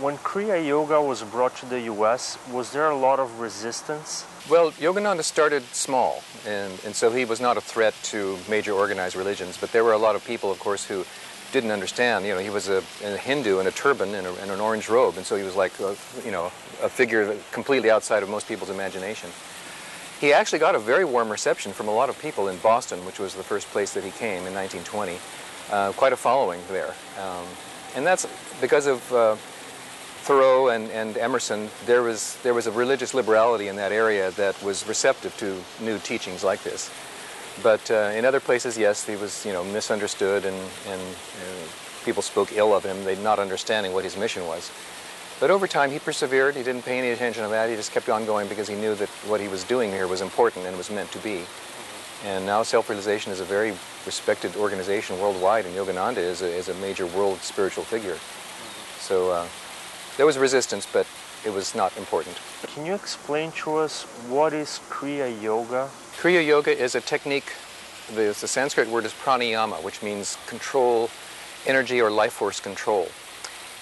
When Kriya Yoga was brought to the U.S., was there a lot of resistance? Well, Yogananda started small, and so he was not a threat to major organized religions, but there were a lot of people, of course, who didn't understand. You know, he was a Hindu in a turban and an orange robe, and so he was like, a figure completely outside of most people's imagination. He actually got a very warm reception from a lot of people in Boston, which was the first place that he came in 1920. Quite a following there. And that's because of Thoreau and Emerson. There was a religious liberality in that area that was receptive to new teachings like this. But in other places, yes, he was misunderstood, and people spoke ill of him, they not understanding what his mission was. But over time, he persevered. He didn't pay any attention to that. He just kept on going because he knew that what he was doing here was important and was meant to be. And now Self-Realization is a very respected organization worldwide, and Yogananda is a major world spiritual figure. So there was resistance, but it was not important. Can you explain to us what is Kriya Yoga? Kriya Yoga is a technique, the Sanskrit word is pranayama, which means control, energy or life force control.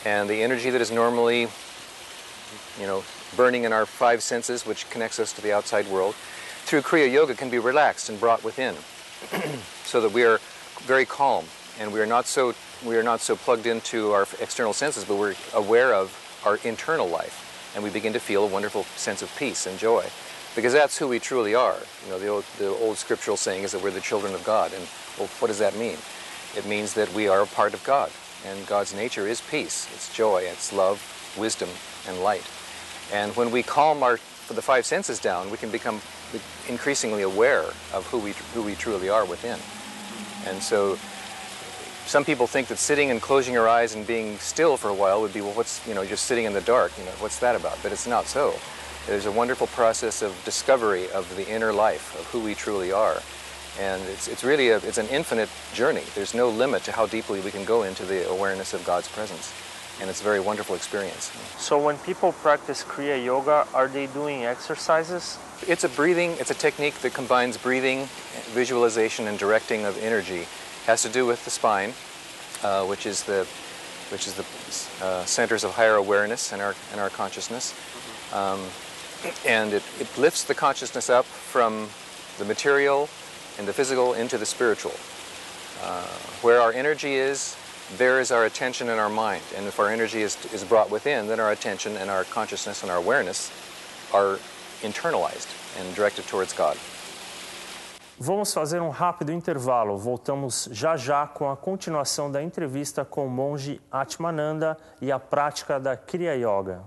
And the energy that is normally, burning in our five senses, which connects us to the outside world, through Kriya Yoga can be relaxed and brought within, so that we are very calm, and we are not so plugged into our external senses, but we're aware of our internal life, and we begin to feel a wonderful sense of peace and joy, because that's who we truly are. The old scriptural saying is that we're the children of God, and well, what does that mean? It means that we are a part of God, and God's nature is peace, it's joy, it's love, wisdom, and light. And when we calm the five senses down, we can become increasingly aware of who we truly are within. And so some people think that sitting and closing your eyes and being still for a while would be, well, what's, just sitting in the dark, what's that about? But it's not so. There's a wonderful process of discovery of the inner life, of who we truly are. And it's really it's an infinite journey. There's no limit to how deeply we can go into the awareness of God's presence. And it's a very wonderful experience. So when people practice Kriya Yoga, are they doing exercises? It's a technique that combines breathing, visualization, and directing of energy. It has to do with the spine, which is the centers of higher awareness in our consciousness. And it lifts the consciousness up from the material and the physical into the spiritual. Where our energy is, there is our attention and our mind. And if our energy is brought within, then our attention and our consciousness and our awareness are internalized and directed towards God. Vamos fazer um rápido intervalo. Voltamos já com a continuação da entrevista com o monge Atmananda e a prática da Kriya Yoga.